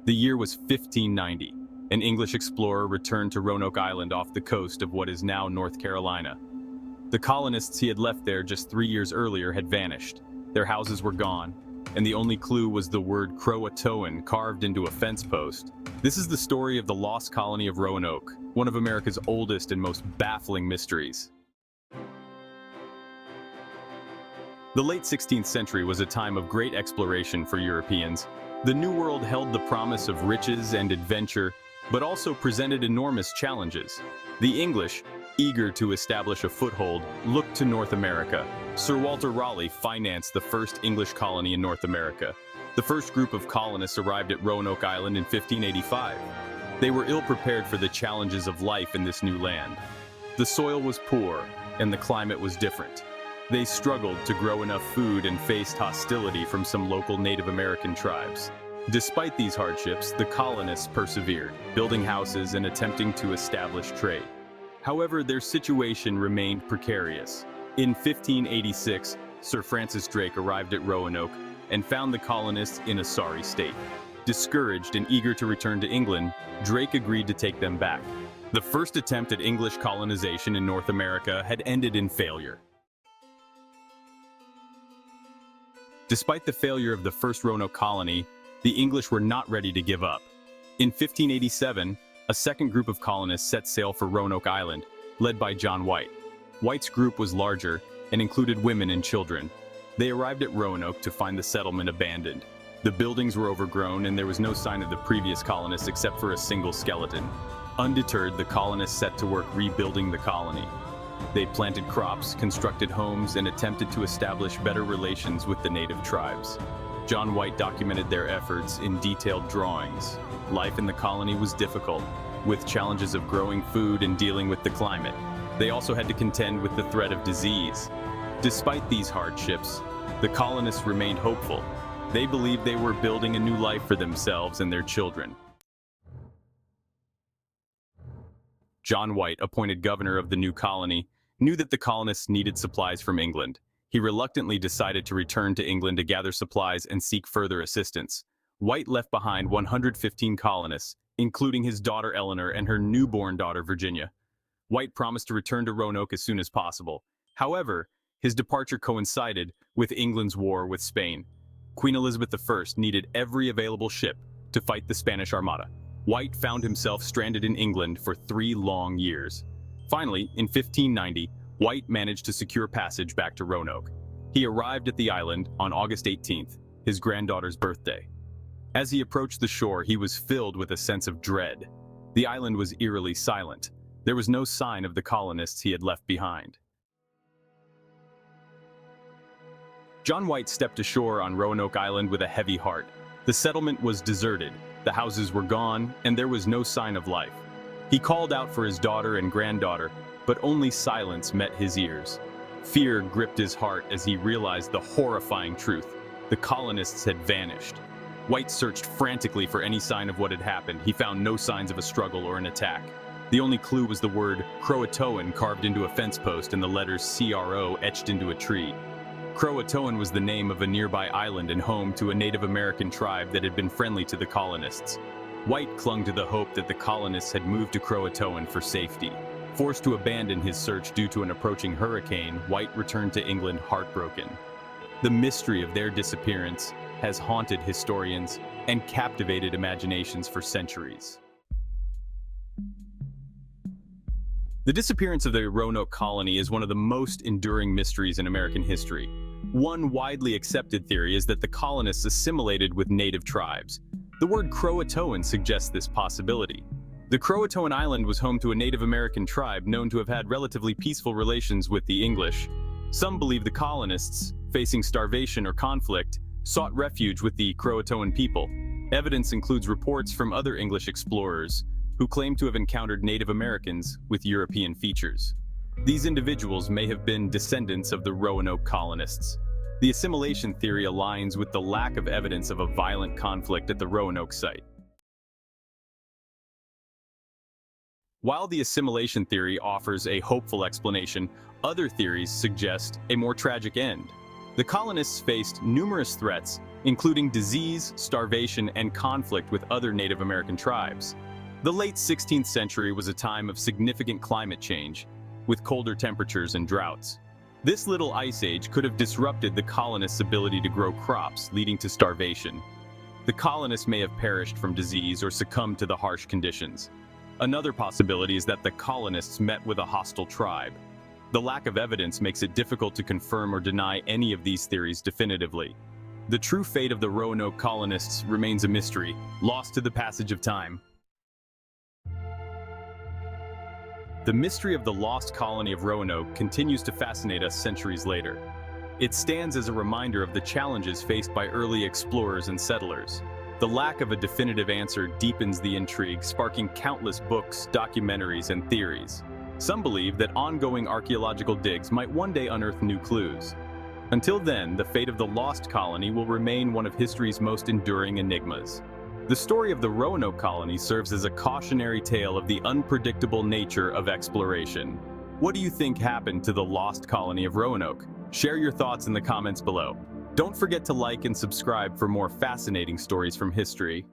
The year was 1590. An English explorer returned to Roanoke Island off the coast of what is now North Carolina. The colonists he had left there just 3 years earlier had vanished. Their houses were gone, and the only clue was the word Croatoan carved into a fence post. This is the story of the lost colony of Roanoke, one of America's oldest and most baffling mysteries. The late 16th century was a time of great exploration for Europeans. The New World held the promise of riches and adventure, but also presented enormous challenges. The English, eager to establish a foothold, looked to North America. Sir Walter Raleigh financed the first English colony in North America. The first group of colonists arrived at Roanoke Island in 1585. They were ill-prepared for the challenges of life in this new land. The soil was poor, and the climate was different. They struggled to grow enough food and faced hostility from some local Native American tribes. Despite these hardships, the colonists persevered, building houses and attempting to establish trade. However, their situation remained precarious. In 1586, Sir Francis Drake arrived at Roanoke and found the colonists in a sorry state. Discouraged and eager to return to England, Drake agreed to take them back. The first attempt at English colonization in North America had ended in failure. Despite the failure of the first Roanoke colony, the English were not ready to give up. In 1587, a second group of colonists set sail for Roanoke Island, led by John White. White's group was larger and included women and children. They arrived at Roanoke to find the settlement abandoned. The buildings were overgrown and there was no sign of the previous colonists except for a single skeleton. Undeterred, the colonists set to work rebuilding the colony. They planted crops, constructed homes, and attempted to establish better relations with the native tribes. John White documented their efforts in detailed drawings. Life in the colony was difficult, with challenges of growing food and dealing with the climate. They also had to contend with the threat of disease. Despite these hardships, the colonists remained hopeful. They believed they were building a new life for themselves and their children. John White, appointed governor of the new colony, knew that the colonists needed supplies from England. He reluctantly decided to return to England to gather supplies and seek further assistance. White left behind 115 colonists, including his daughter Eleanor and her newborn daughter Virginia. White promised to return to Roanoke as soon as possible. However, his departure coincided with England's war with Spain. Queen Elizabeth I needed every available ship to fight the Spanish Armada. White found himself stranded in England for 3 long years. Finally, in 1590, White managed to secure passage back to Roanoke. He arrived at the island on August 18th, his granddaughter's birthday. As he approached the shore, he was filled with a sense of dread. The island was eerily silent. There was no sign of the colonists he had left behind. John White stepped ashore on Roanoke Island with a heavy heart. The settlement was deserted. The houses were gone, and there was no sign of life. He called out for his daughter and granddaughter, but only silence met his ears. Fear gripped his heart as he realized the horrifying truth. The colonists had vanished. White searched frantically for any sign of what had happened. He found no signs of a struggle or an attack. The only clue was the word Croatoan carved into a fence post and the letters CRO etched into a tree. Croatoan was the name of a nearby island and home to a Native American tribe that had been friendly to the colonists. White clung to the hope that the colonists had moved to Croatoan for safety. Forced to abandon his search due to an approaching hurricane, White returned to England heartbroken. The mystery of their disappearance has haunted historians and captivated imaginations for centuries. The disappearance of the Roanoke colony is one of the most enduring mysteries in American history. One widely accepted theory is that the colonists assimilated with native tribes. The word Croatoan suggests this possibility. The Croatoan island was home to a Native American tribe known to have had relatively peaceful relations with the English. Some believe the colonists, facing starvation or conflict, sought refuge with the Croatoan people. Evidence includes reports from other English explorers who claim to have encountered Native Americans with European features. These individuals may have been descendants of the Roanoke colonists. The assimilation theory aligns with the lack of evidence of a violent conflict at the Roanoke site. While the assimilation theory offers a hopeful explanation, other theories suggest a more tragic end. The colonists faced numerous threats including disease, starvation, and conflict with other Native American tribes. The late 16th century was a time of significant climate change, with colder temperatures and droughts. This little ice age could have disrupted the colonists' ability to grow crops, leading to starvation. The colonists may have perished from disease or succumbed to the harsh conditions. Another possibility is that the colonists met with a hostile tribe. The lack of evidence makes it difficult to confirm or deny any of these theories definitively. The true fate of the Roanoke colonists remains a mystery, lost to the passage of time. The mystery of the lost colony of Roanoke continues to fascinate us centuries later. It stands as a reminder of the challenges faced by early explorers and settlers. The lack of a definitive answer deepens the intrigue, sparking countless books, documentaries, and theories. Some believe that ongoing archaeological digs might one day unearth new clues. Until then, the fate of the lost colony will remain one of history's most enduring enigmas. The story of the Roanoke colony serves as a cautionary tale of the unpredictable nature of exploration. What do you think happened to the lost colony of Roanoke? Share your thoughts in the comments below. Don't forget to like and subscribe for more fascinating stories from history.